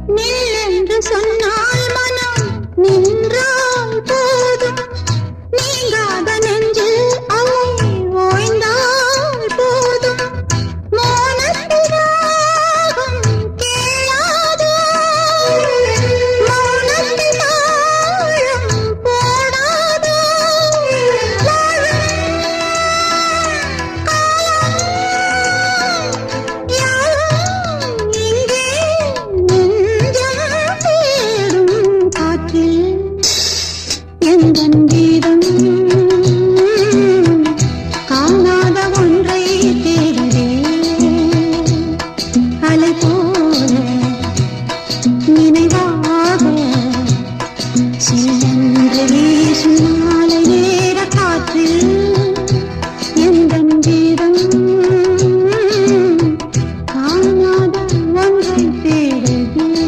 நில்லென்று சொன்னால் மனம் நின்றால் போதும் நீங்காத நெஞ்சில் அலை ஓய்ந்தால் போதும் மௌனத்தினாகம் கேளாதோ மௌனத்தில் தாழம் போடாதோ வாழும் காலம் யாவும் இங்கே நெஞ்சம் தேடும் காற்றில் எந்தன் கீதம் காணாத ஒன்றை தேடுதே அலை போல நினை